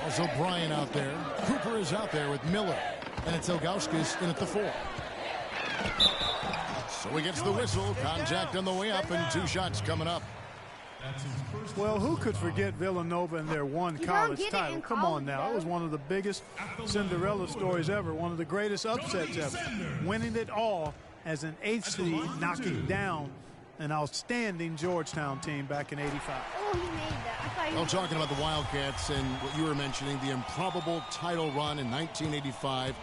Also Bryant out there. Cooper is out there with Miller. And it's Ilgauskas in at the 4. So he gets the whistle. Contact on the way up and 2 shots coming up. Well, who could forget Villanova and their one college title? Come on now. It was one of the biggest Cinderella stories ever. One of the greatest upsets ever. Winning it all as an 8th seed, knocking down an outstanding Georgetown team back in '85. Oh, he made that. Well, talking about the Wildcats and what you were mentioning, the improbable title run in 1985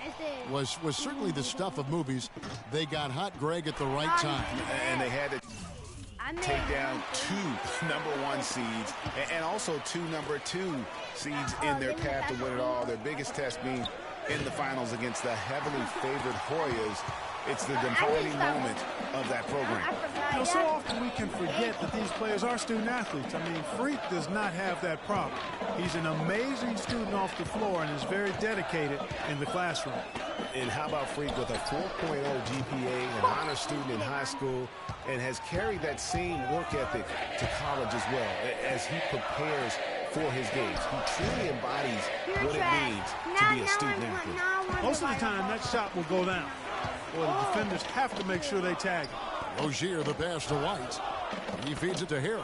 was certainly the stuff of movies. They got hot, Greg, at the right time. And they had to take down 2 #1 seeds and also 2 #2 seeds in their path to win it all. Their biggest test being in the finals against the heavily favored Hoyas. It's the defining moment of that program. You know, so often we can forget that these players are student athletes. I mean, Freak does not have that problem. He's an amazing student off the floor and is very dedicated in the classroom. And how about Freak with a 4.0 GPA, an honor student in high school, and has carried that same work ethic to college as well as he prepares for his games. He truly embodies what it means to be a student athlete. Most of the time, that shot will go down. Well, the defenders have to make sure they tag him. Rozier, the pass to White. He feeds it to Harrell.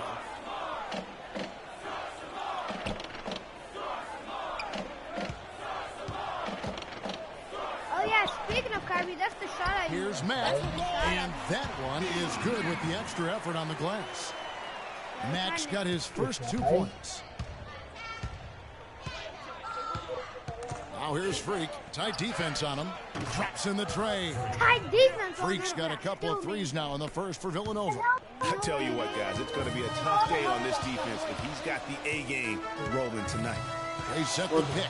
Oh, yeah, speaking of Kyrie, that's the shot I Here's Matt, and that one is good with the extra effort on the glass. Max got his first 2 points. Now here's Freak. Tight defense on him. Drops in the tray. Tight defense. Freak's got a couple of threes now in the first for Villanova. I tell you what, guys, it's going to be a tough day on this defense if he's got the A game rolling tonight. They set the pick.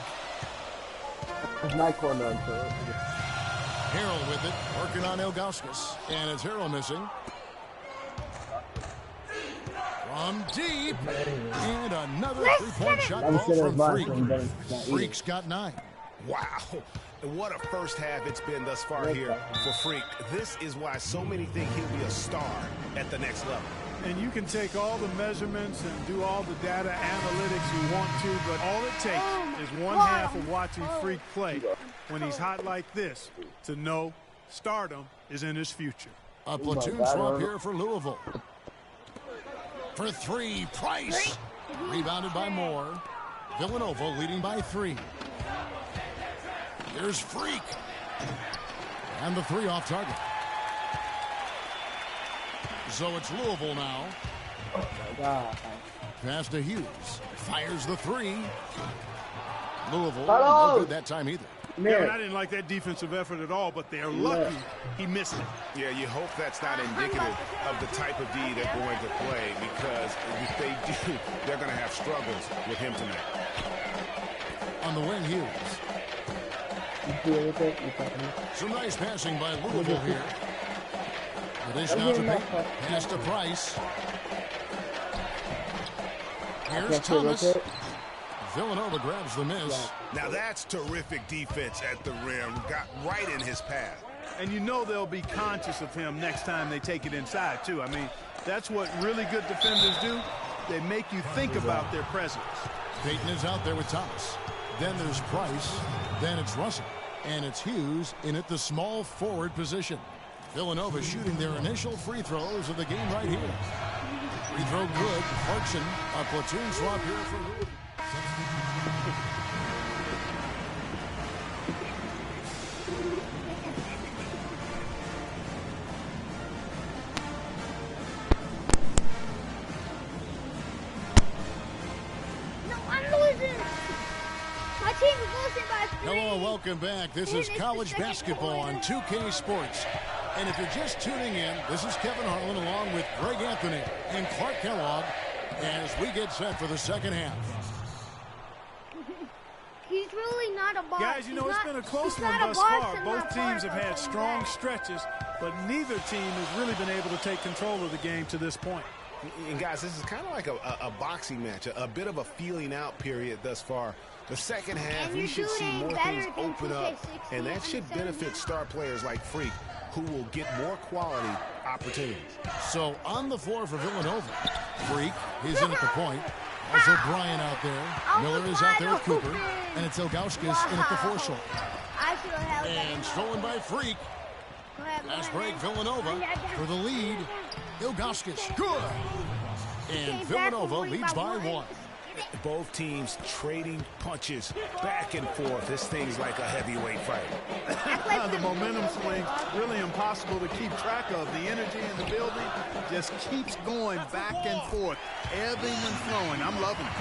Harrell with it, working on Ilgauskas. And it's Harrell missing. From deep. And another 3-point shot ball from Freak. Freak's got 9. Wow, what a first half it's been thus far here for Freak. This is why so many think he'll be a star at the next level. And you can take all the measurements and do all the data analytics you want to, but all it takes is one half of watching Freak play when he's hot like this to know stardom is in his future. A platoon swap here for Louisville. For 3, Price. Rebounded by Moore. Villanova leading by 3. Here's Freak. And the 3 off target. So it's Louisville now. Pass to Hughes. Fires the 3. Louisville, no good that time either. Yeah, I didn't like that defensive effort at all, but they're lucky he missed it. Yeah, you hope that's not indicative of the type of D they're going to play, because if they do, they're going to have struggles with him tonight. On the wing, Hughes. Some nice passing by Louisville here. The dish now to Payton. Pass to Price. Here's Thomas. Villanova grabs the miss. Now that's terrific defense at the rim. Got right in his path. And you know they'll be conscious of him next time they take it inside, too. I mean, that's what really good defenders do. They make you think about their presence. Payton is out there with Thomas. Then there's Price. Then it's Russell. And it's Hughes in at the small forward position. Villanova shooting their initial free throws of the game right here. Free throw good. Clarkson, a platoon swap here for Louisville. Hello, welcome back. This is college basketball on 2K Sports. And if you're just tuning in, this is Kevin Harlan along with Greg Anthony and Clark Kellogg as we get set for the second half. He's really not a boss. Guys, you know, it's been a close one thus far. Both teams have had strong stretches, but neither team has really been able to take control of the game to this point. And guys, this is kind of like a boxing match, a bit of a feeling out period thus far. The second half, we should see more things open up, and that should benefit star players like Freak, who will get more quality opportunities. So on the floor for Villanova, Freak, he's in at the point. Also Bryant out there. Miller is out there with Cooper. And it's Ilgauskas in at the foreshore. I should have held that. And stolen by Freak. Fast break, man. Villanova for the lead. Ilgauskas, good. And Villanova leads by 1. Both teams trading punches back and forth. This thing's like a heavyweight fight. The momentum swing, really impossible to keep track of. The energy in the building just keeps going back and forth, ebbing and flowing. I'm loving it.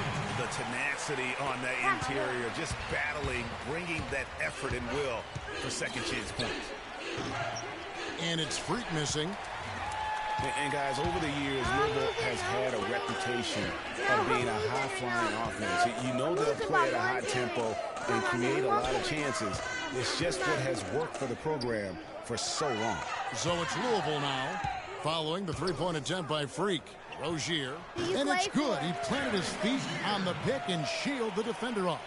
The tenacity on the interior, just battling, bringing that effort and will for second chance points. And it's Freak missing. And guys, over the years, Louisville has had a reputation of being a high-flying offense. You know they'll play at a high tempo and create a lot of chances. It's just what has worked for the program for so long. So it's Louisville now, following the three-point attempt by Freak. Rozier, and it's good. He planted his feet on the pick and shielded the defender off.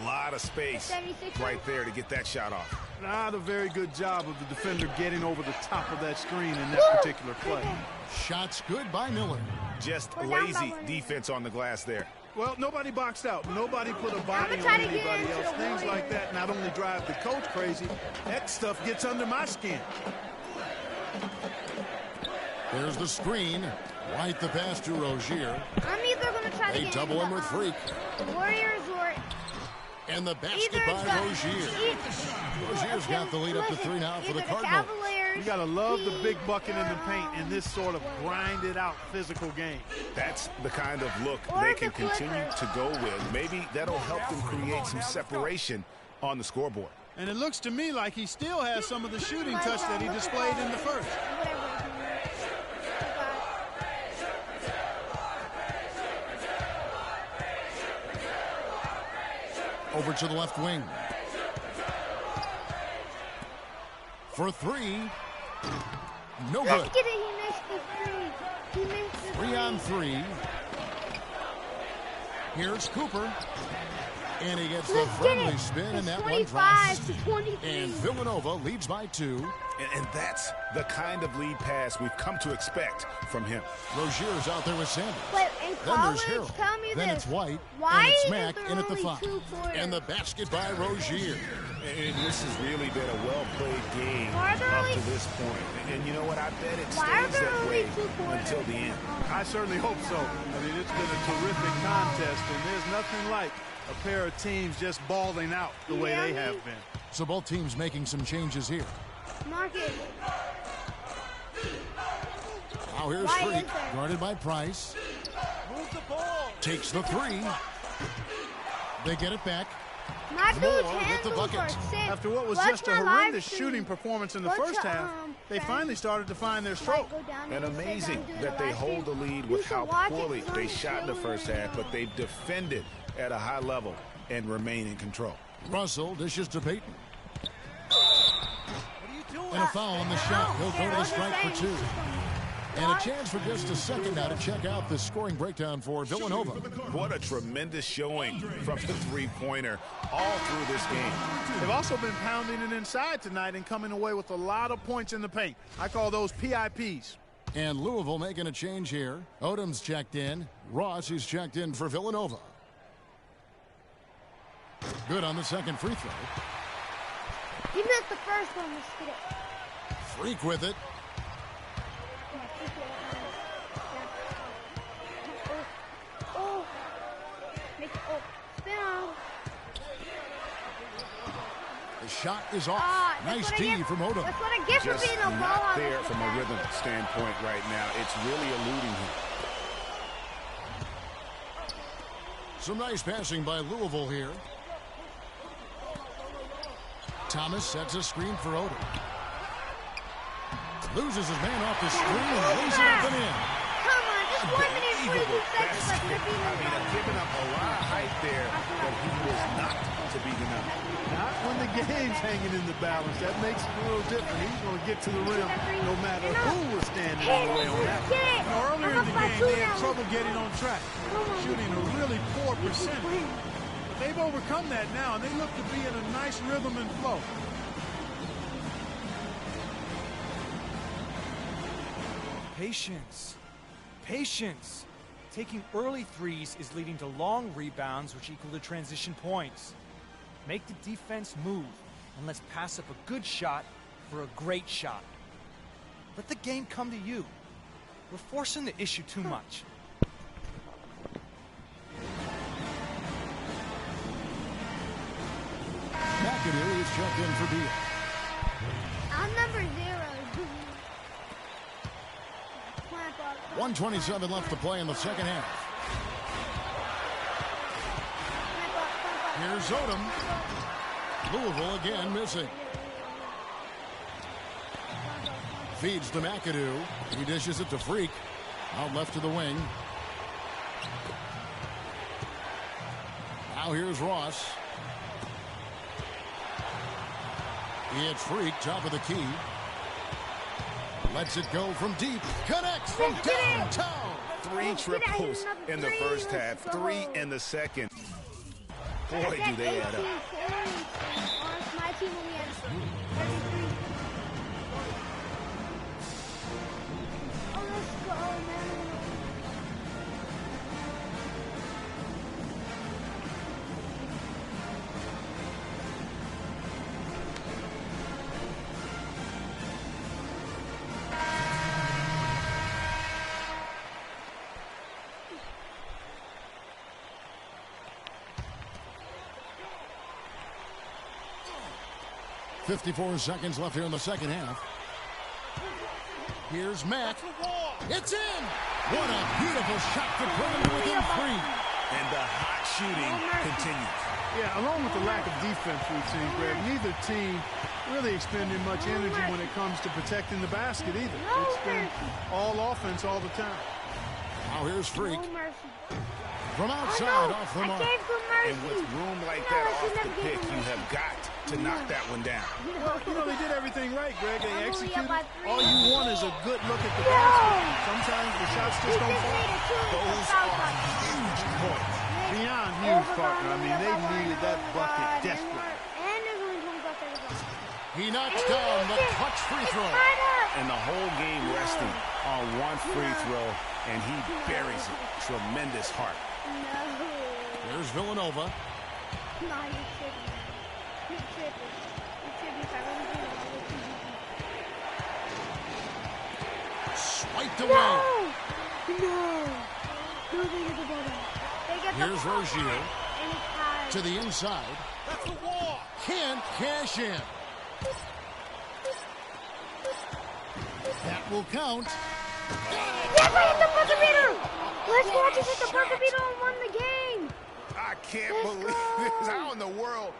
A lot of space right there to get that shot off. Not a very good job of the defender getting over the top of that screen in that particular play. Shots good by Miller. Just lazy defense on the glass there. Well, nobody boxed out. Nobody put a body on anybody else. Things like that not only drive the coach crazy, that stuff gets under my skin. There's the screen. Right the pass to Rozier. I'm either going to try to They double him with Freak. The Warriors or... And the basket by Rozier. Rozier's got the lead up to 3 now for the Cardinals. You got to love the big bucket in the paint in this sort of grinded-out physical game. That's the kind of look they can continue to go with. Maybe that'll help them create some separation on the scoreboard. And it looks to me like he still has some of the shooting touch that he displayed in the first. Over to the left wing. For 3. No good. 3 on 3. Here's Cooper. And he gets the friendly spin, and that one drops. And Villanova leads by 2. And that's the kind of lead pass we've come to expect from him. Rozier's out there with Sanders. But in Then there's college, Harrell. tell me Then this. it's White. Why and it's is Mack there in at the only 5. 2 quarters? And the basket by Rozier. And this has really been a well-played game up to this point. And you know what? I bet it stays that way until the end. I certainly hope so. I mean, it's been a terrific contest, and there's nothing like a pair of teams just balling out the way they have been. So both teams making some changes here. Marcus. Now here's Freak, guarded by Price. Move the ball. Takes the 3. They get it back. My dude's Moore with hands the bucket. are sick. After what was Watch just a my live horrendous stream. shooting performance in the Watch first the, half, they fan. finally started to find their stroke. Go down And and amazing sit down, do that the they live hold the stream. lead You with should how watch it. poorly It's on they shot in the Twitter. first half, but they've defended at a high level and remain in control. Russell dishes to Payton. What are you doing? And a foul on the shot. He'll go to the strike for 2. And a chance for just a second now to check out the scoring breakdown for Villanova. What a tremendous showing from the three-pointer all through this game. They've also been pounding it inside tonight and coming away with a lot of points in the paint. I call those PIPs. And Louisville making a change here. Odom's checked in. Ross is checked in for Villanova. Good on the second free throw. He missed the first one. Let's get it. Freak with it. The shot is off. Nice D from Odom. That's what I get for Just being a ball not there from a rhythm standpoint right now. It's really eluding him. Some nice passing by Louisville here. Thomas sets a screen for Odom. Loses his man off the screen and lays it up and in. Come on, just 1 minute 42 seconds left. Giving up a lot of height there, but he was not to be denied. Not when the game's hanging in the balance. That makes it a little different. He's going to get to the rim no matter who was standing in the way on that. Earlier in the game, they had trouble getting on track, shooting a really poor percentage. But they've overcome that now, and they look to be in a nice rhythm and flow. Patience. Patience. Taking early threes is leading to long rebounds, which equal to transition points. Make the defense move, and let's pass up a good shot for a great shot. Let the game come to you. We're forcing the issue too much. McAdoo is checked in for Beal. I'm number 0. 1:27 left to play in the second half. Here's Odom. Louisville again missing. Feeds to McAdoo. He dishes it to Freak. Out left to the wing. Now here's Ross. It's Freak, top of the key. Lets it go from deep. Connects from downtown. 3 triples in the first half, 3 in the second. Boy, do they add up. My team only has 33. Oh, let's go, man. 54 seconds left here in the second half. Here's Matt. It's in! What a beautiful shot to put him within 3. And the hot shooting continues. Yeah, along with the lack of defense we've seen, Greg, neither team really expending much energy when it comes to protecting the basket either. It's been all offense all the time. Now here's Freak. No mercy. From outside, off the mark. And with room like that off the pick, you have got to knock that one down. Well, you know, they did everything right, Greg. They executed. All you want is a good look at the basket. Sometimes the shots just don't fall. Those are huge points. Beyond huge, partner. I mean, they needed that bucket desperately. And there's only 25 seconds left. He knocks down the clutch free throw. And the whole game resting on one free throw, and he buries it. Tremendous heart. No. Here's Villanova. No, you're tripping. You're tripping. You're tripping. If I really do it, I'll let you. Swiped away. No. No, they get the ball back. They get the Here's ball Rozier. back. And it's tied. To the inside. That's the wall. Can't cash in. That will count. Yes, I hit the buzzer beater. Let's watch us hit the buzzer beater and won the game. I can't believe this. How in the world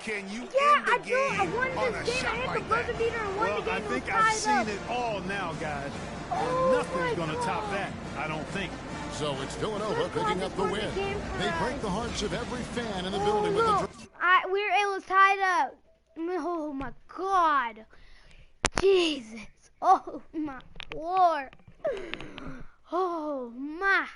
can you end I the do. I game won on this a game. I shot hit the like buzzer that? beater and won the Well, game. I think It was I've tied seen up. it all now, guys. Oh Nothing's going to my top God. that, I don't think. So it's Villanova picking up the win. They break the hearts of every fan in the building with the. It was tied up. Oh my God. Jesus. Oh my Lord. Oh my.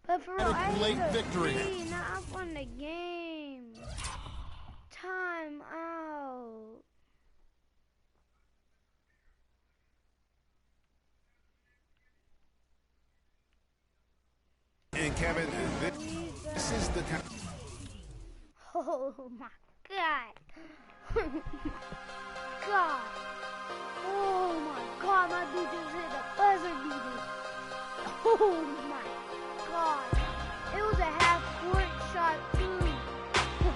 But for real, I Late hit the victory. three, now I won the game. Time out. And Kevin, this is the time. Oh my God. Oh my God. Oh my God, my dude just hit the buzzer beater. Oh my God. It was a half-court shot too. Oh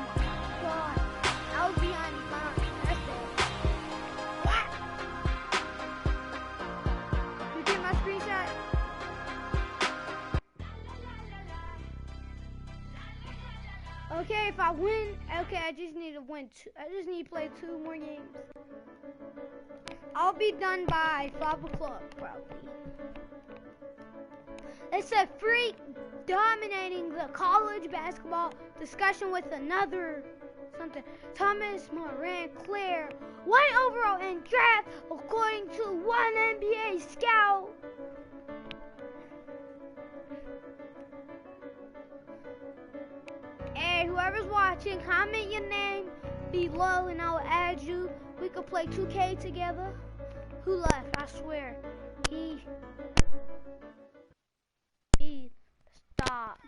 my God. I was behind the line. That's it. What? You get my screenshot? Okay, if I win, okay, I just need to win I just need to play 2 more games. I'll be done by 5 o'clock, probably. It's a Freak dominating the college basketball discussion with another something. Thomas Moran Claire, 1 overall in draft, according to one NBA scout. And whoever's watching, comment your name below and I'll add you. We could play 2K together. Who left? I swear. He stop.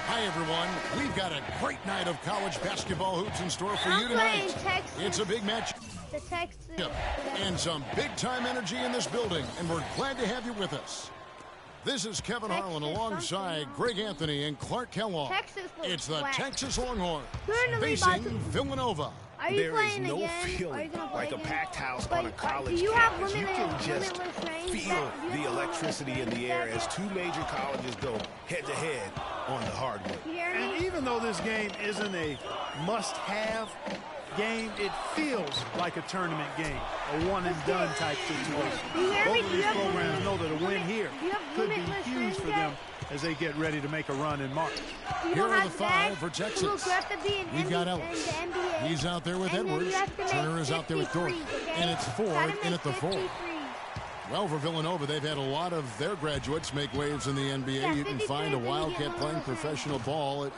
Hi, everyone. We've got a great night of college basketball hoops in store for you tonight. It's a big match. The Texas. And some big-time energy in this building, and we're glad to have you with us. This is Kevin Harlan alongside Greg Anthony and Clark Kellogg. It's the Texas Longhorns facing Villanova. There is no feeling like a packed house on a college campus. You can just feel the electricity in the air as two major colleges go head-to-head on the hardwood. And even though this game isn't a must-have game, it feels like a tournament game, a one-and-done type situation. Both of these programs know that a win here could be huge for them as they get ready to make a run in March. Here are the 5 for Texas. We've got Ellis. He's out there with Edwards. Turner is out there with Dorff. And it's Ford in at the 4. Well, for Villanova, they've had a lot of their graduates make waves in the NBA. You can find a Wildcat playing professional ball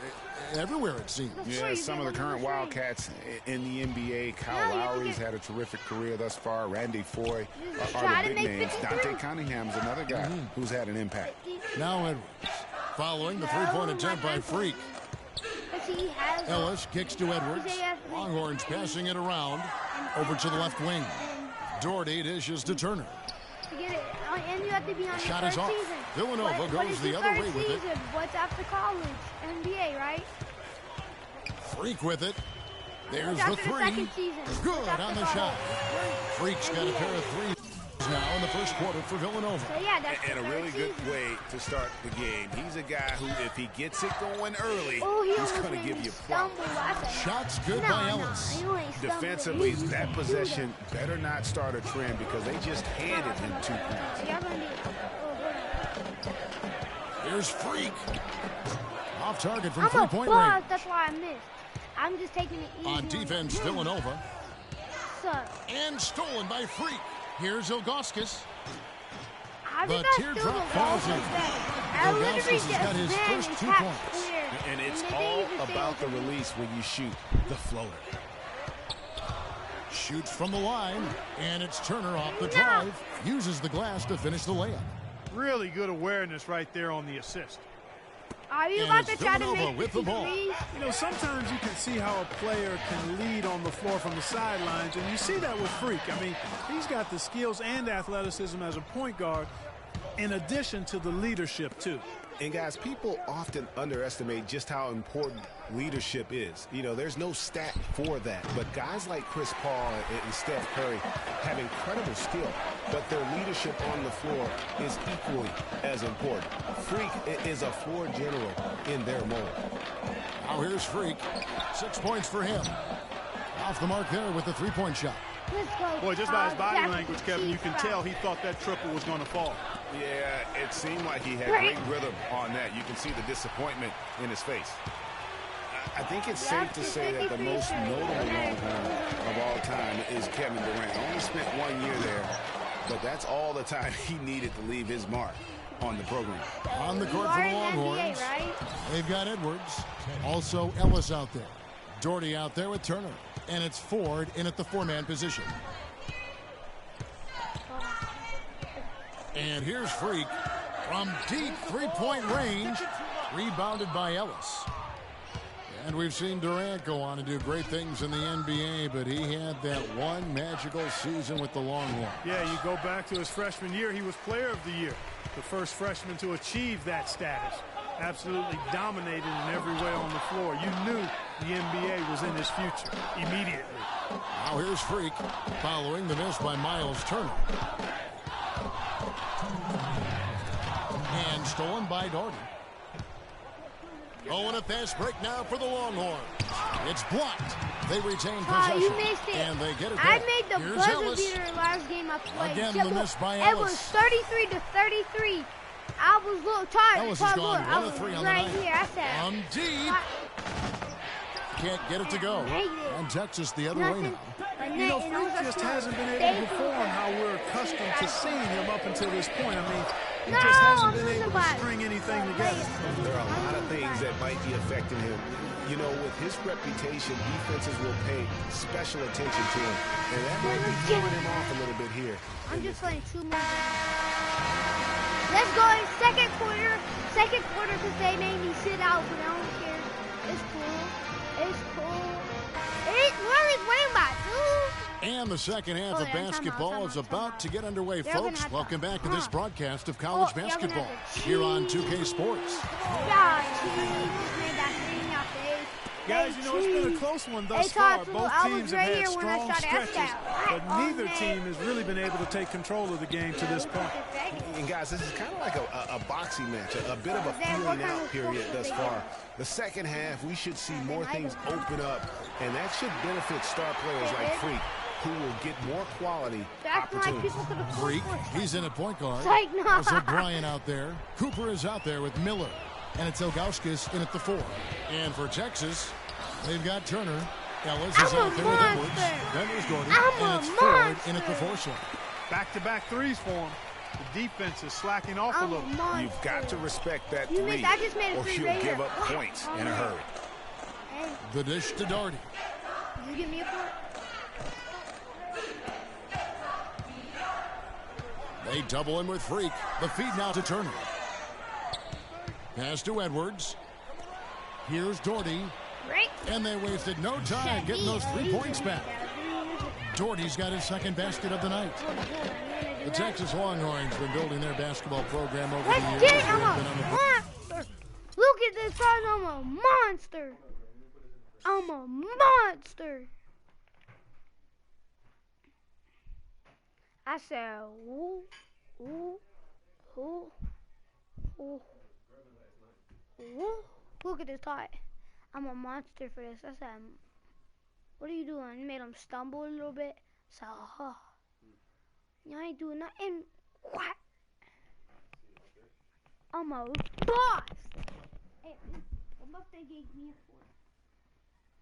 everywhere, it seems. Yeah, some of the current Wildcats in the NBA. Kyle Lowry's had a terrific career thus far. Randy Foye are the big names. Dante Cunningham's another guy who's had an impact. Now Edwards, following the three-point attempt by Freak. Ellis kicks to Edwards. Longhorns passing it around over to the left wing. Doherty dishes to Turner. And you have to be on Shot is off. Villanova goes the other way with it. What's after college? NBA, right? Freak with it. There's the 3. Good on the shot. Freak's got a pair of 3s now in the first quarter for Villanova. So yeah, that's and a really good way to start the game. He's a guy who, if he gets it going early, he's going to give you problems. Shots good by Ellis. Defensively, that possession better not start a trend because they just handed him 2 points. Here's Freak. Off target from three-point range. That's why I missed. I'm just taking it easy. On defense, Villanova. And stolen by Freak. Here's Ilgauskas. The teardrop falls in. Ilgauskas has got his first 2 points. And it's all about the release when you shoot the floater. Shoots from the line, and it's Turner off the drive. Uses the glass to finish the layup. Really good awareness right there on the assist. Are you about to try to make with the ball? You know, sometimes you can see how a player can lead on the floor from the sidelines, and you see that with Freak. I mean, he's got the skills and athleticism as a point guard, in addition to the leadership, too. And, guys, people often underestimate just how important leadership is. You know, there's no stat for that. But guys like Chris Paul and Steph Curry have incredible skill, but their leadership on the floor is equally as important. Freak is a floor general in their mold. Now here's Freak. 6 points for him. Off the mark there with the three-point shot. Boy, just by his body language, Kevin, you can tell he thought that triple was going to fall. Yeah, it seemed like he had great rhythm on that. You can see the disappointment in his face. I think it's safe to say that the most notable Longhorn of all time is Kevin Durant. Only spent 1 year there, but that's all the time he needed to leave his mark on the program. On the court for the Longhorns, they've got Edwards. Also Ellis out there. Doherty out there with Turner. And it's Ford in at the 4-man position. And here's Freak from deep three-point range. Rebounded by Ellis. And we've seen Durant go on and do great things in the NBA, but he had that one magical season with the Longhorns. Yeah, you go back to his freshman year, he was player of the year. The first freshman to achieve that status. Absolutely dominated in every way on the floor. You knew the NBA was in his future immediately. Now here's Freak following the miss by Miles Turner. And stolen by Doherty. Oh, and a fast break now for the Longhorns. It's blocked. They retain possession. You missed it. And they get it I back. made the Here's buzzer Ellis. beater last game I played. Again, the miss by It was Ellis. 33-33. I was a little tired. Ellis has gone I 1 was of 3 on right the night. here. I said, Deep. Can't get it to go. And Texas the other way now. You know, Freak just hasn't been able to perform how we're accustomed to seeing him up until this point. I mean, he just hasn't been able to string anything together. There are a lot of things that might be affecting him. You know, with his reputation, defenses will pay special attention to him. And that might be throwing him off a little bit here. I'm just playing 2 more. Let's go in second quarter. Second quarter because they made me sit out, but I don't care. It's cool. It's cool. We're only winning by 2. And the second half of basketball is about to get underway, They're folks. Welcome back to this broadcast of college Oh, basketball here on 2K Sports. God, cheese. Made that thing out there. Guys, you know, it's been a close one thus far. Both teams have had strong stretches, but neither team has really been able to take control of the game to this point. And guys, this is kind of like a boxing match, a bit of a feeling out period thus far. The second half, we should see more things open up, and that should benefit star players like Freak, who will get more quality opportunities. Freak, he's in at point guard. Like, no. There's O'Brien out there. Cooper is out there with Miller. And it's Ilgauskas in at the 4. And for Texas, they've got Turner. Ellis is out there with Edwards. Then there's Doherty. And it's Ford in at the 4 slot. Back-to-back threes for him. The defense is slacking off a little. You've got to respect that You three, missed. I just made a or three she'll right give here. up points in a hurry. Hey, The dish to Doherty. you give me a point? They double him with Freak. The feed now to Turner. Pass to Edwards. Here's Doherty. Right? And they wasted no time getting those 3 points back. Doherty's got his second basket of the night. The Texas Longhorns have been building their basketball program over the Let's years. get it. They've I'm a been on the- monster. Look at this, guys. I'm a monster. I'm a monster. I said, ooh, ooh, ooh, ooh, ooh. Look at this tie. I'm a monster for this. I said, what are you doing? You made him stumble a little bit. So, you ain't doing nothing. What? I'm a boss. Hey, what about they gave me a fork?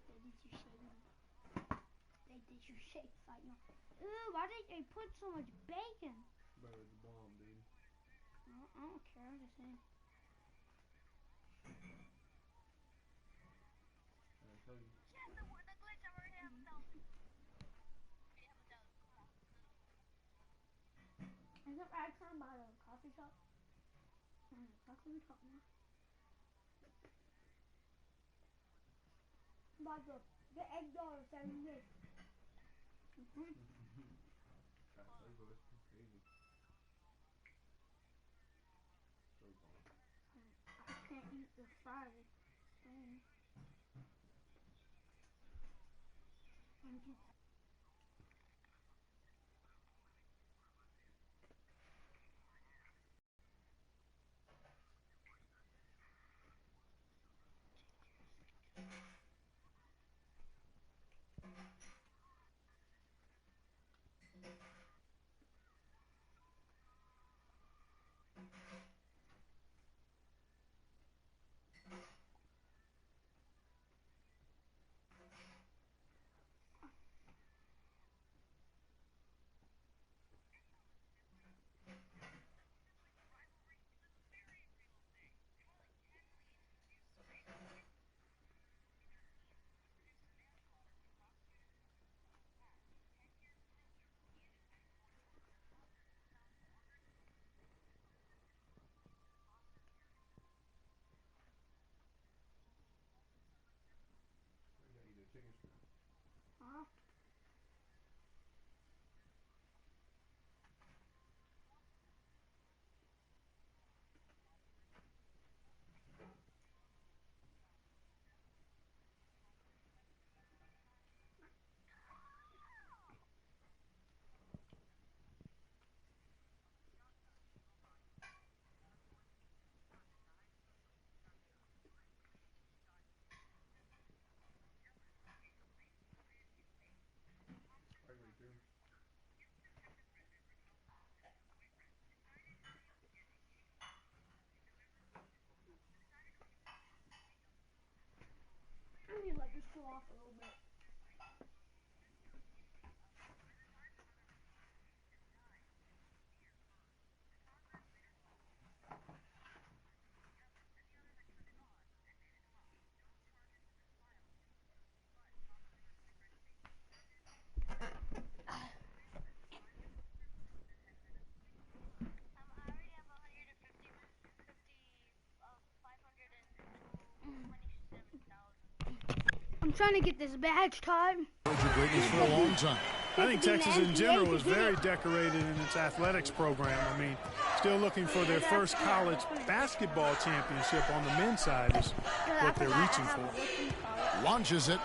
Did you shake me? Did you shake like no? Ew, why did they put so much bacon? Better the bomb, dude. I don't care. I'm just saying. I tell you. Is it right time by the coffee shop? Coffee shop now. By the egg dollar 76. That flavor is crazy. So bomb. I can't eat the fries. off a little bit. I'm trying to get this badge, Todd. Greatness for a long time. I think Texas in general is very decorated in its athletics program. I mean, still looking for their first college basketball championship on the men's side is what they're reaching for. Launches it,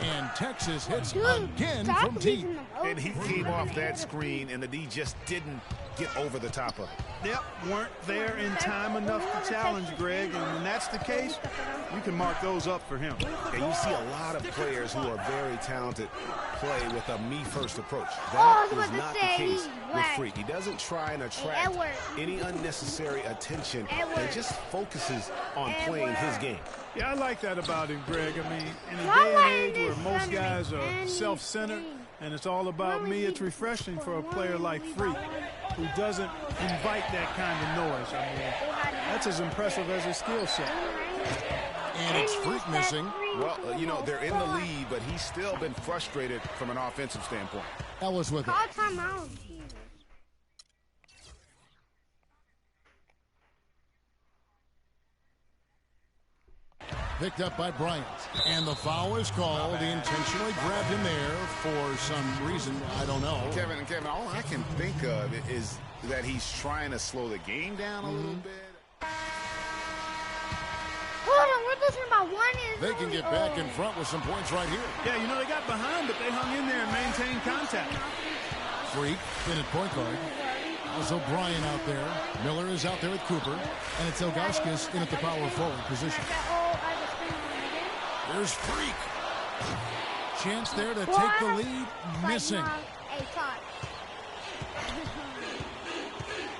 and Texas hits again from deep. And he came off that screen, and the D just didn't get over the top of it. Yep, weren't there in time enough to challenge Greg, and when that's the case, you can mark those up for him. And you see a lot of players who are very talented play with a me-first approach. That is not the case with Freak. He doesn't try and attract any unnecessary attention and just focuses on playing his game. Yeah, I like that about him, Greg. I mean, in a day and age where most guys are self-centered and it's all about me, it's refreshing for a player like Freak who doesn't invite that kind of noise. I mean, that's as impressive as his skill set. And it's Freak missing. Well, you know, they're in the lead, but he's still been frustrated from an offensive standpoint. Ellis with it. Call timeout. Picked up by Bryant. And the foul is called. He intentionally grabbed him there for some reason. I don't know. Kevin, all I can think of is that he's trying to slow the game down a little bit. Hold on, we're losing by one. They can get back in front with some points right here. Yeah, you know, they got behind, but they hung in there and maintained contact. Freak in at point guard. Also O'Brien out there. Miller is out there with Cooper. And it's Ilgauskas in at the power forward position. There's Freak. Chance there to take the lead. Missing.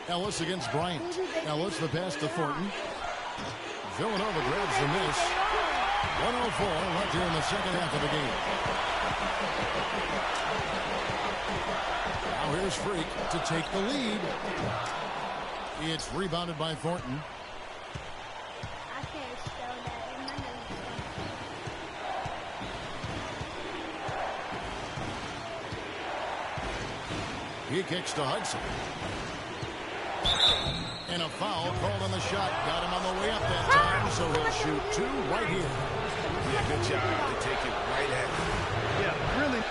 Ellis against Bryant. Ellis the pass to Thornton. Villanova grabs the miss. 1:04 left here in the second half of the game. Now here's Freak to take the lead. It's rebounded by Thornton. He kicks to Hudson. And a foul called on the shot. Got him on the way up that time, so he'll shoot two right here. Yeah, good job to take it right at him. Yeah, really.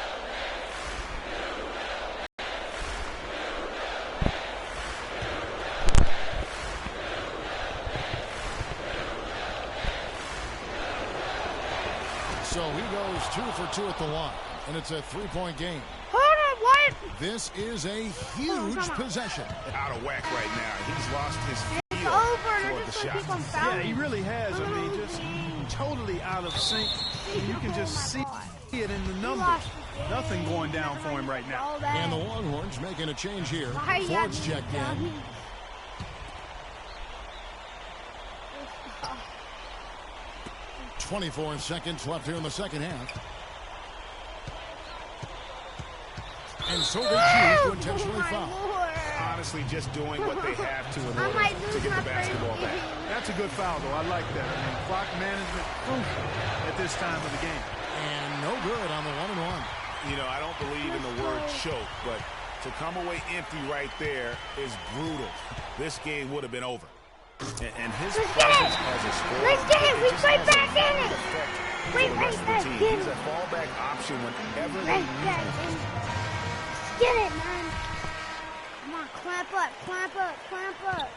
So he goes 2 for 2 at the line, and it's a three-point game. Hold on, what? This is a huge possession. Out of whack right now. He's lost his It's feel over. for the shot. Yeah, he really has. I mean, just totally out of sync. You can just see it in the numbers. Nothing going down for him right now. And the Longhorns making a change here. Ford's checked in. 24 seconds left here in the second half. And so they choose to intentionally foul. Honestly, just doing what they have to in order to get the basketball back. That's a good foul, though. I like that. I mean, clock management crucial at this time of the game. And no good on the 1-and-1. You know, I don't believe in the word choke, but to come away empty right there is brutal. This game would have been over. And his presence as a scorer, Let's get it. We right back in it. Right back in it. He's a fallback option whenever they need him. Get it, man. Come on, clamp up, clamp up, clamp up.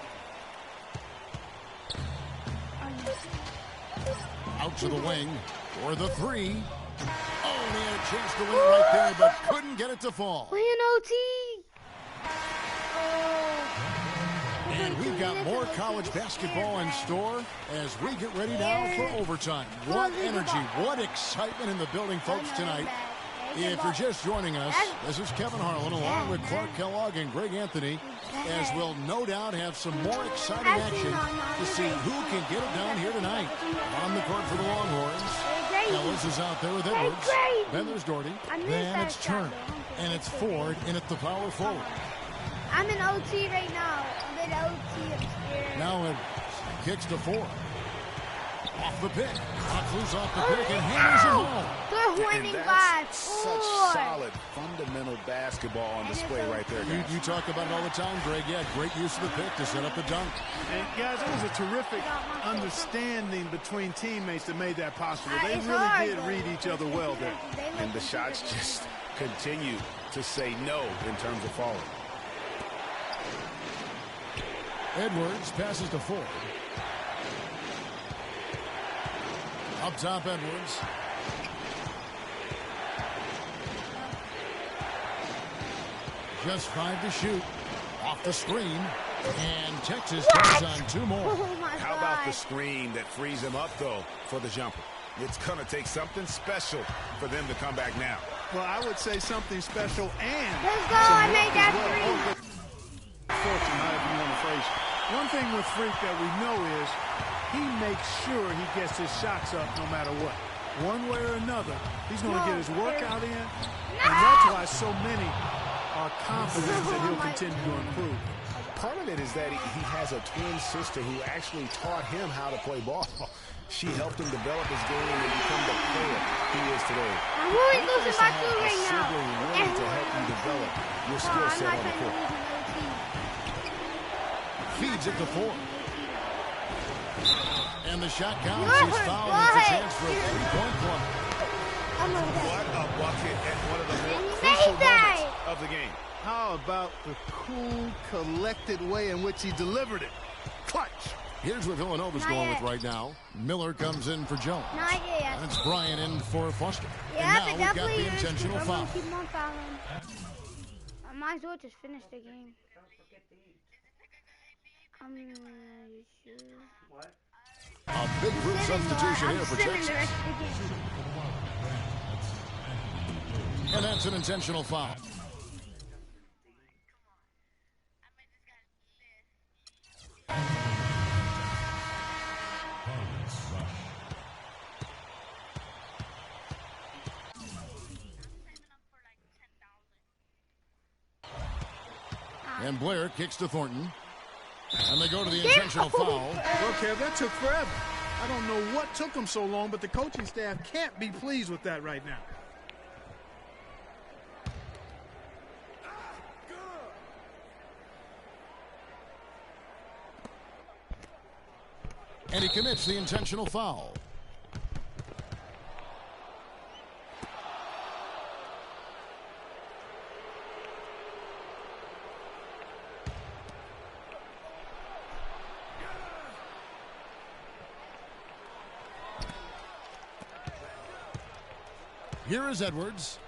Out to the wing for the three. Oh, and he had a chance to win it right there, but couldn't get it to fall. Play an OT. And we've got more college basketball in store as we get ready now for overtime. What energy, what excitement in the building, folks, tonight. If you're just joining us, this is Kevin Harlan along with Clark Kellogg and Greg Anthony, as we'll no doubt have some more exciting action to see who can get it down here tonight. On the court for the Longhorns, crazy. Ellis is out there with Edwards. Then there's Doherty. Then it's Turner. And it's Ford in at the power forward. I'm in OT right now. I'm in OT. I'm scared. Now Edwards kicks to Ford. Off the pick. Knox off the pick and hammers it home. They're winning by 4. Such solid, fundamental basketball on display right there, guys. You talk about it all the time, Greg. Yeah, great use of the pick to set up the dunk. And guys, it was a terrific understanding between teammates that made that possible. They It's really hard, did though. read each other well there. And the shots just continue to say no in terms of falling. Edwards passes to Ford. Up top, Edwards. Just 5 to shoot. Off the screen. And Texas comes on 2 more. Oh my How God. about the screen that frees him up, though, for the jumper? It's going to take something special for them to come back now. Well, I would say something special and Let's go. I made that well. 3. Fortune, however you want to phrase it. One thing with Freak that we know is he makes sure he gets his shots up no matter what. One way or another, he's going to get his workout in, and that's why so many are confident that he'll continue to improve. Part of it is that he has a twin sister who actually taught him how to play ball. She helped him develop his game and become the player he is today. I'm really It's losing nice by to 2 have a right now. sibling willing to help you develop your skill I'm set not on the trying to court. lose in OT. Feeds it to Ford. And the shot counts. You're He's her fouled. butt. It's a chance for a 3-point play. I'm over there. What a bucket at one of the more He crucial made that. moments of the game. How about the cool, collected way in which he delivered it? Clutch. Here's what Villanova's Not going yet. with right now. Miller comes in for Jones. Not yet. And it's Bryant in for Foster. Yeah, and but now we've got definitely the intentional I'm foul. gonna keep on fouling. I might as well just finish the game. Sure. What? A big group substitution I'm here for simming Texas. the rest of the game. And that's an intentional foul. And Blair kicks to Thornton. And they go to the intentional foul. Okay, that took forever. I don't know what took him so long, but the coaching staff can't be pleased with that right now. And he commits the intentional foul. Here is Edwards.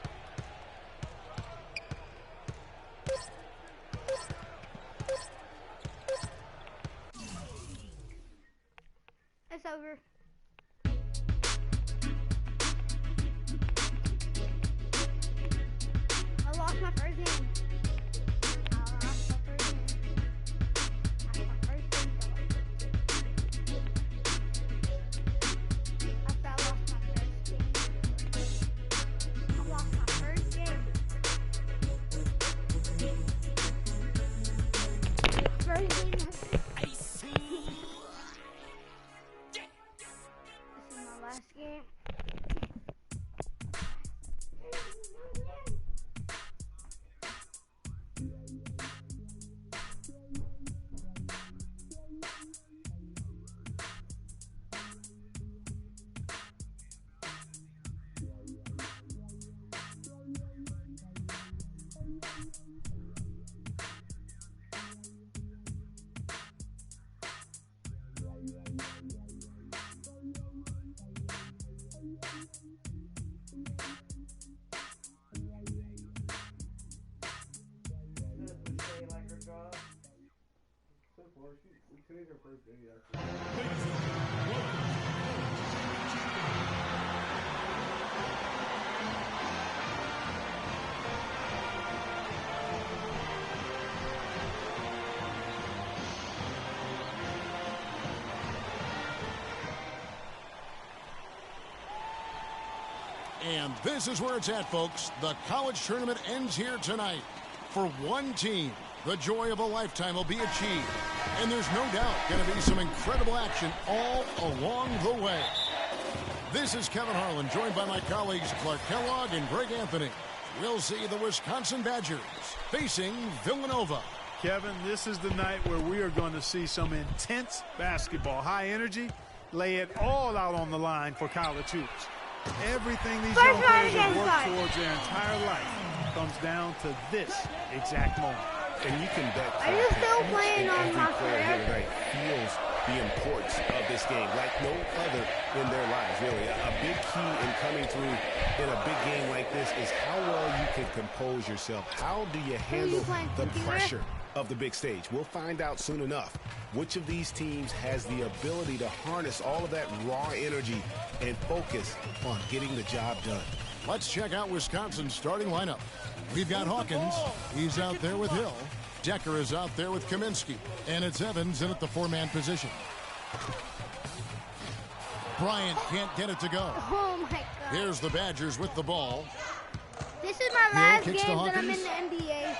It's over. I lost my first game. I lost my first game. I lost my first game. First game. This is my last game. Today's our first day, actually. And this is where it's at, folks. The college tournament ends here tonight. For one team, the joy of a lifetime will be achieved. And there's no doubt going to be some incredible action all along the way. This is Kevin Harlan, joined by my colleagues Clark Kellogg and Greg Anthony. We'll see the Wisconsin Badgers facing Villanova. Kevin, this is the night where we are going to see some intense basketball. High energy, lay it all out on the line for college hoops. Everything these young players have worked towards their entire life comes down to this exact moment. And you can bet Are you still playing on every my player here career? tonight feels the importance of this game like no other in their lives, really. A big key in coming through in a big game like this is how well you can compose yourself. How do you handle the pressure of the big stage? We'll find out soon enough which of these teams has the ability to harness all of that raw energy and focus on getting the job done. Let's check out Wisconsin's starting lineup. We've got Hawkins. He's out there with Hill. Decker is out there with Kaminsky. And it's Evans in at the four-man position. Bryant can't get it to go. Oh, my God. Here's the Badgers with the ball. This is my last kicks to game that I'm in Hawkins. the NBA.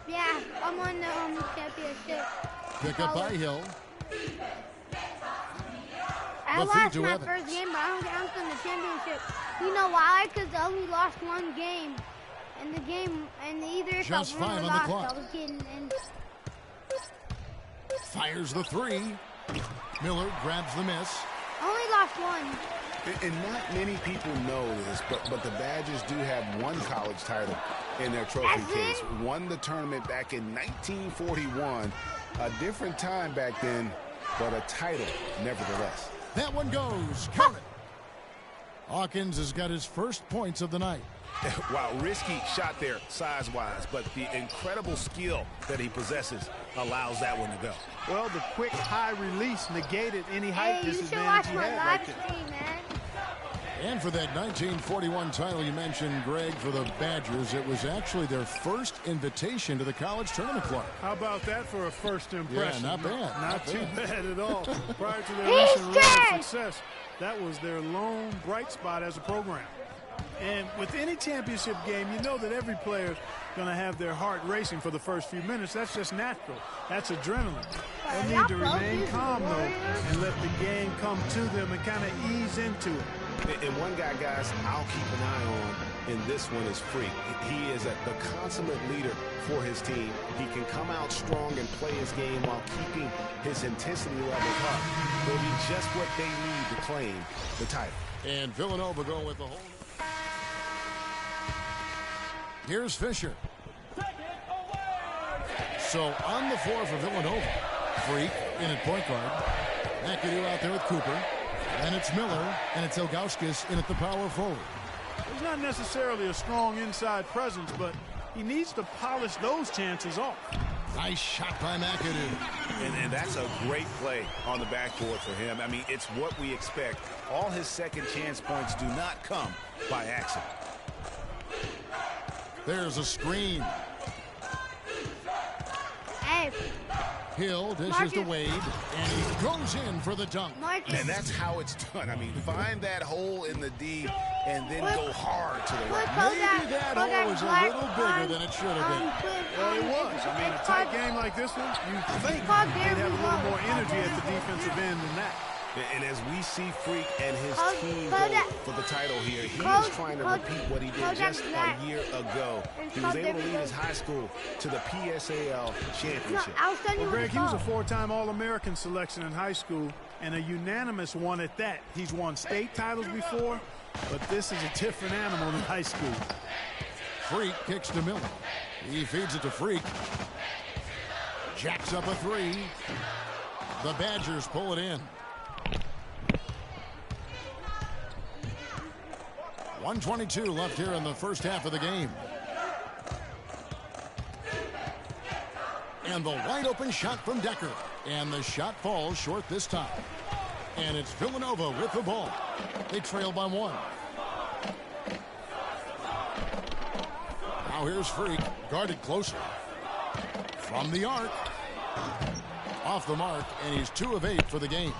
Yeah, I'm on the championship. Pick up by Hill. I The feed lost to my Evans. first game, but I don't count in the championship. You know why? Because I only lost one game. And the game, and either if Just I won 5 or on the lost, clock. I was getting in. Fires the three. Miller grabs the miss. I only lost one. And not many people know this, but the Badgers do have one college title in their trophy That's case. it? Won the tournament back in 1941. A different time back then, but a title nevertheless. That one goes. Count it. Hawkins has got his first points of the night. Wow, risky shot there size-wise, but the incredible skill that he possesses allows that one to go. Well, the quick high release negated any height Hey, you should disadvantage watch he my had live right there. stream, man. And for that 1941 title you mentioned, Greg, for the Badgers, it was actually their first invitation to the college tournament club. How about that for a first impression? not bad. Not too bad at all. Prior to their He's recent run of trash. success, that was their lone bright spot as a program. And with any championship game, you know that every player is going to have their heart racing for the first few minutes. That's just natural. That's adrenaline. They need to remain calm, though, and let the game come to them and kind of ease into it. And one guy, guys, I'll keep an eye on in this one is Freak. He is the consummate leader for his team. He can come out strong and play his game while keeping his intensity levels up. He'll be just what they need to claim the title. And Villanova going with the whole. Here's Fisher. So on the floor for Villanova, Freak in at point guard. McAdoo out there with Cooper. And it's Miller, and it's Ilgauskas in at the power forward. He's not necessarily a strong inside presence, but he needs to polish those chances off. Nice shot by McAdoo. And that's a great play on the backboard for him. I mean, it's what we expect. All his second chance points do not come by accident. There's a screen. Hey, Hill dishes to Wade, and he goes in for the dunk. Marcus. And that's how it's done. I mean, find that hole in the D and then go hard to the right. Maybe that hole was a little bigger than it should have been. Well, it was. I mean, a tight game like this one, you think they'd have a little more energy at the defensive end than that. And as we see Freak and his team Hold go that. for the title here, he Hold- is trying to hold- repeat what he did hold just that. a year ago. He was able to lead his high school to the PSAL No, championship. I was telling you Well, what Greg, it's he was a called. four-time All-American selection in high school and a unanimous one at that. He's won state titles before, but this is a different animal than high school. Freak kicks to Miller. He feeds it to Freak. Jacks up a three. The Badgers pull it in. 1:22 left here in the first half of the game. And the wide open shot from Decker. And the shot falls short this time. And it's Villanova with the ball. They trail by one. Now here's Freak, guarded closely. From the arc. Off the mark, and he's 2 of 8 for the game.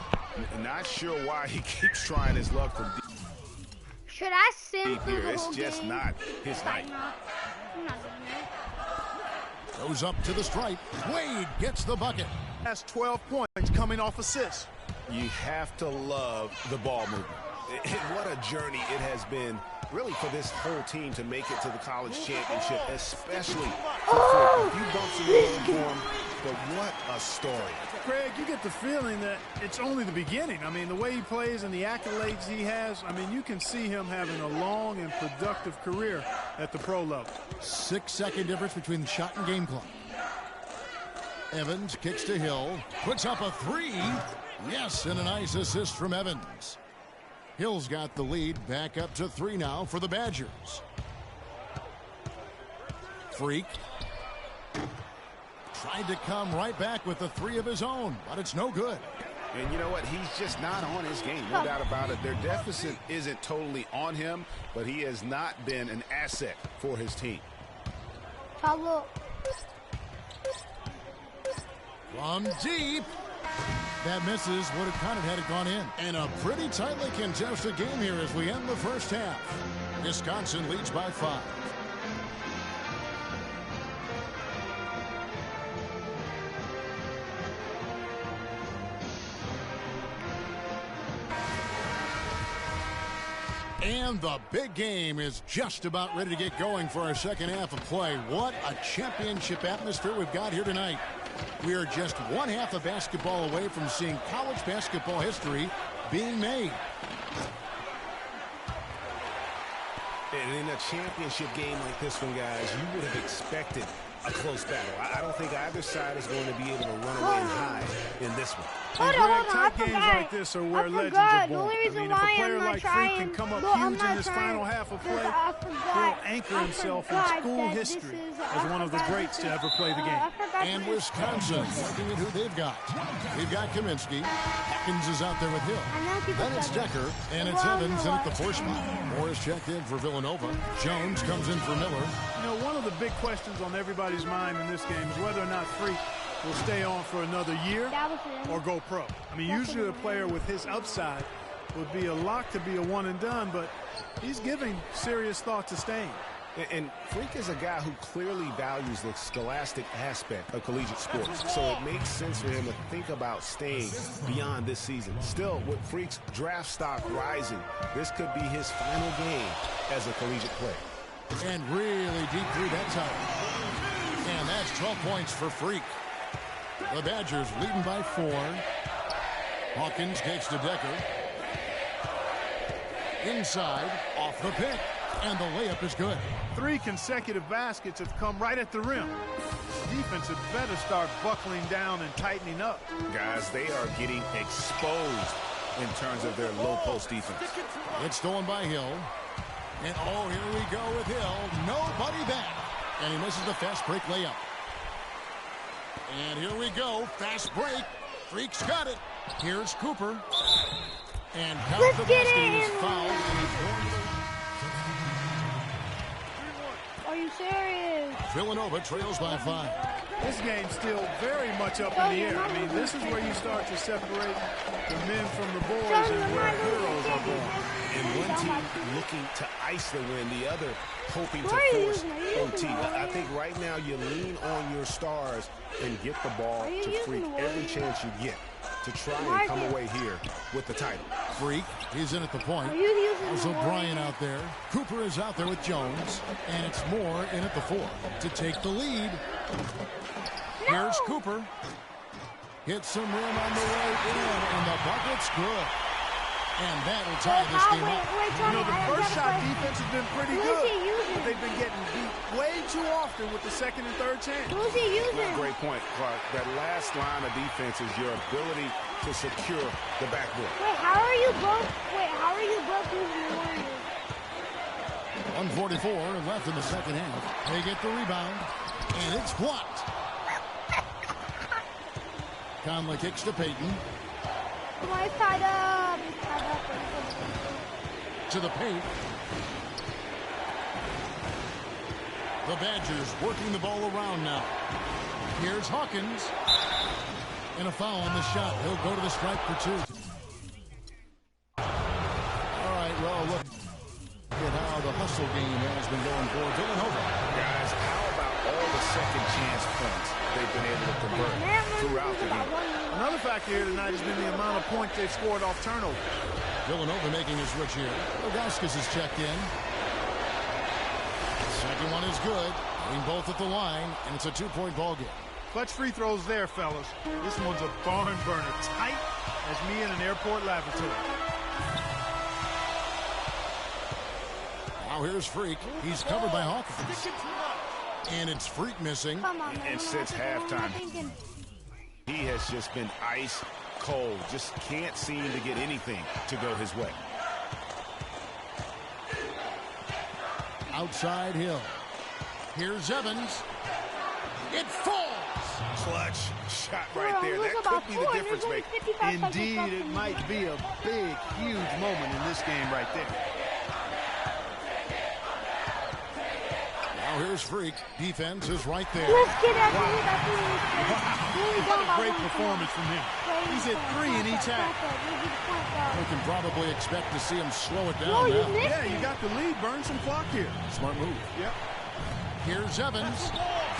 Not sure why he keeps trying his luck from deep. Should I send here? It's just not his night. I'm not doing that. Goes up to the stripe. Wade gets the bucket. That's 12 points coming off assists. You have to love the ball movement. What a journey it has been, really, for this whole team to make it to the college championship, especially for a few bumps in the road for him. But what a story. Craig, you get the feeling that it's only the beginning. I mean, the way he plays and the accolades he has, I mean, you can see him having a long and productive career at the pro level. 6-second difference between the shot and game clock. Evans kicks to Hill, puts up a three. Yes, and a nice assist from Evans. Hill's got the lead, back up to 3 now for the Badgers. Freak tried to come right back with the 3 of his own, but it's no good. And you know what? He's just not on his game, no doubt about it. Their deficit isn't totally on him, but he has not been an asset for his team. Pablo. From deep. That misses. Would have kind of had it gone in. And a pretty tightly contested game here as we end the first half. Wisconsin leads by 5. And the big game is just about ready to get going for our second half of play. What a championship atmosphere we've got here tonight. We are just one half of basketball away from seeing college basketball history being made. And in a championship game like this one, guys, you would have expected a close battle. I don't think either side is going to be able to run away and hide in this one. Hold on. Tight games like this are where legends are born. The only reason I mean, why if a player I'm not like trying, Freak can come up look, huge in this final half of play, he'll anchor himself in school history as one of the greats to ever play the game. And Wisconsin looking at who they've got. They've got Kaminsky. Atkins is out there with Hill. Then it's Decker, and it's Evans in at the 4 spot. Morris checked in for Villanova. Jones comes in for Miller. You know, one of the big questions on everybody's mind in this game is whether or not Freak will stay on for another year or go pro. I mean, usually a player with his upside would be a lock to be a one and done, but he's giving serious thought to staying. And Freak is a guy who clearly values the scholastic aspect of collegiate sports, so it makes sense for him to think about staying beyond this season. Still, with Freak's draft stock rising, this could be his final game as a collegiate player. And really deep through that time. And that's 12 points for Freak. The Badgers leading by 4. Hawkins kicks to Decker. Inside, off the pick. And the layup is good. 3 consecutive baskets have come right at the rim. The defense had better start buckling down and tightening up. Guys, they are getting exposed in terms of their low post defense. It's stolen by Hill. And oh, here we go with Hill. Nobody back. And he misses the fast break layup. And here we go. Fast break. Freak's got it. Here's Cooper. And count the basket is fouled. And he's going to the... Are you serious? Villanova trails by 5. This game's still very much up in the air. I mean, this is where you start to separate the men from the boys and where heroes are born. And one team looking to ice the win, the other hoping to force OT. I think right now you lean on your stars and get the ball to Freak every chance you get to try and come away here with the title. Freak, he's in at the point. Also Bryant out there. Cooper is out there with Jones. And it's Moore in at the 4 to take the lead. Here's Cooper. Hits some rim on the way in, and the bucket's good. And that'll tie this game up. You know, the first shot defense has been pretty good, but they've been getting beat way too often with the second and third chance. Who's he using? Great point, Clark. That last line of defense is your ability to secure the backboard. Wait, how are you both using the Warriors? 1:44 left in the second half. They get the rebound, and it's blocked. Conley kicks to Payton. Come on, it's tied up. To the paint. The Badgers working the ball around now. Here's Hawkins. And a foul on the shot. He'll go to the strike for 2. All right, well, look. far the hustle game has been going for Villanova. Guys, how about all the second chance points they've been able to convert throughout the game? Another factor here tonight has been the amount of points they've scored off turnover. Villanova making a switch here. Ilgauskas is checked in. Second one is good. Hitting both at the line, and it's a 2-point ball game. Clutch free throws there, fellas. This one's a barn burner. Tight as me in an airport laboratory. Now here's Freak. He's covered by Hawkins. And it's Freak missing. And since halftime, he has just been ice cold. Just can't seem to get anything to go his way. Outside Hill. Here's Evans. It falls. Clutch shot right there. That could be the difference maker. Indeed, it might be a big, huge moment in this game right there. Now here's Freak. Defense is right there. Let's get at What a great performance from him. He's hit 3 in each half. We can probably expect to see him slow it down No, you now. missed Yeah, you got the lead. Burn some clock here. Smart move. Yep. Here's Evans.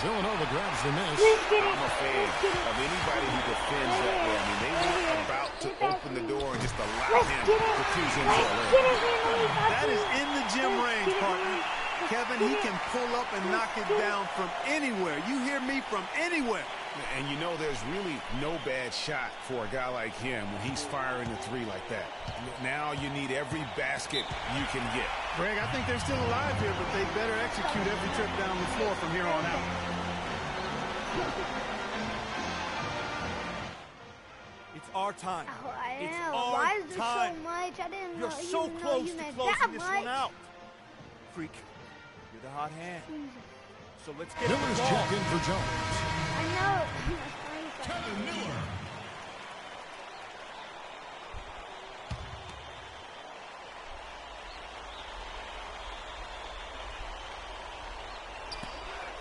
Villanova grabs the miss. I'm a fan of anybody who defends that way. I mean, they were about to open the door and just allow him to cruise into the lane. That is in the gym range, partner. Kevin, he can pull up and knock it down from anywhere. You hear me? From anywhere. And you know there's really no bad shot for a guy like him when he's firing a 3 like that. Now you need every basket you can get. Greg, I think they're still alive here, but they better execute every trip down the floor from here on out. It's our time. Oh, I It's know. our Why is there time. so much? I didn't You're know. so even know close you to meant closing that this much. one out. Freak, you're the hot hand. So let's get Miller's the ball. checked in for Jones. I know. Kevin Miller.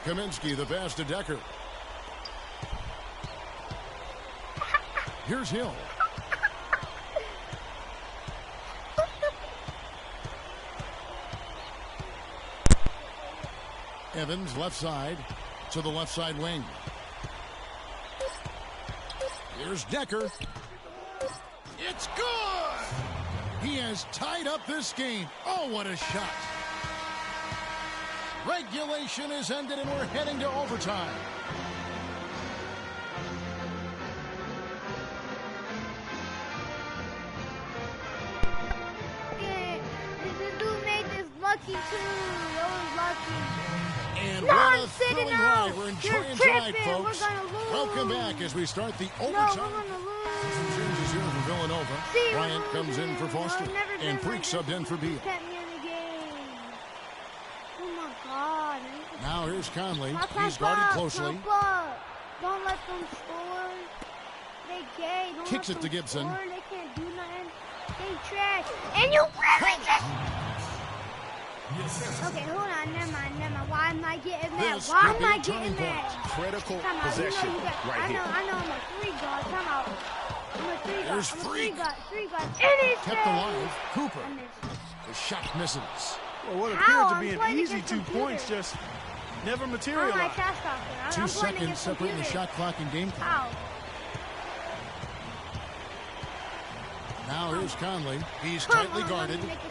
Kaminsky, the pass to Decker. Here's Hill. Evans, left side, to the left side wing. Here's Decker. It's good! He has tied up this game. Oh, what a shot. Regulation is ended and we're heading to overtime. This dude made this lucky too. That was lucky. And No, what I'm a sitting thrilling out. ride. We're You're enjoying tonight, tripping. folks. We're gonna lose. Welcome back as we start the No, overtime. we're gonna lose. Some changes here for Villanova. See, Bryant we're comes in losing. for Foster. I've never been And Freak like subbed this. in for Beal. Kept me in the game. Oh my God. Now here's Conley. Stop, He's stop, guarded stop, closely. stop up. Don't let them score. They gay. Don't Kicks let it to them Gibson. Score. They can't do nothing. They trash. And you really just... Okay, hold on. Never mind. Why am I getting mad? This Why could am be I a turning getting mad? point. Critical Time out. possession You know you got, right I here. know I'm a 3 guard. Time out. I'm a 3 guard. There's I'm a Freak. 3 guard. And it's Kept alive. Cooper. I missed. The shot misses. Well, what How? appeared to I'm be an playing easy against 2 computers. points just never I'm materialized. like cash talker. 2 I'm playing seconds against separating the computers. shot clock and game clock. How? Now here's Conley. He's Come tightly on, guarded. let me make a 3.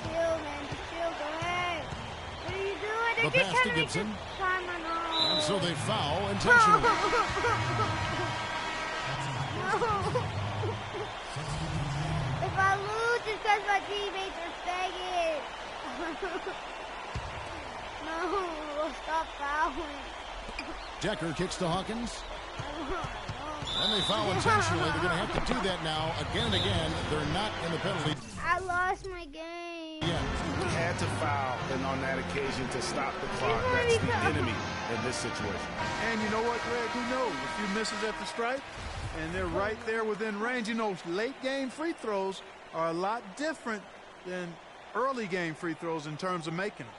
Chill, man. Just chill. Go ahead. What are you doing? They're The just pass trying to to make Gibson. this time. I know. And so they foul intentionally. No. If I lose, it's because my teammates are faggots. No, stop fouling. Decker kicks to Hawkins. And they foul intentionally. They're going to have to do that now again and again. They're not in the penalty. I lost my game. Yeah. We had to foul and on that occasion to stop the clock. That's the enemy in this situation. And you know what, Greg? Who knows? A few misses at the stripe, and they're right there within range. You know, late game free throws are a lot different than early game free throws in terms of making them.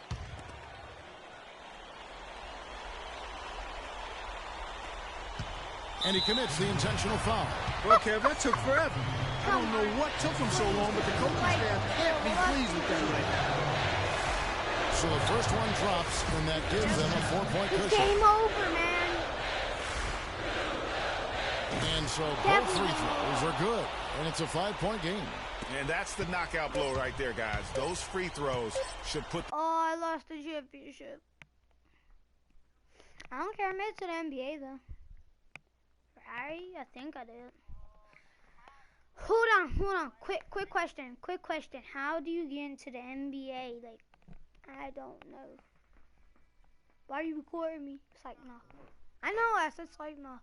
And he commits the intentional foul. Well, Kev, that took forever. I don't know what took him so long, but the coaching staff can't be pleased with that right now. So the first one drops, and that gives them a 4-point cushion. Game over, man. And so both free throws are good, and it's a 5-point game. And that's the knockout blow right there, guys. Those free throws should put... Oh, I lost the championship. I don't care. I made it to the NBA, though. I think I did. Hold on. Quick question. How do you get into the NBA? Like, I don't know. Why are you recording me? It's like, no. I know, it's like, no.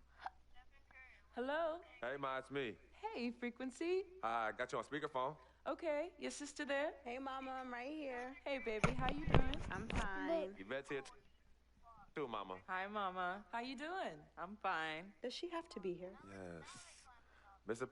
Hello? Hey, Ma, it's me. Hey, Frequency. I got you on speakerphone. Okay, your sister there? Hey, Mama, I'm right here. Hey, baby, how you doing? I'm fine. Yvette's here too, Mama. Hi, Mama. How you doing? I'm fine. Does she have to be here? Yes. Mr.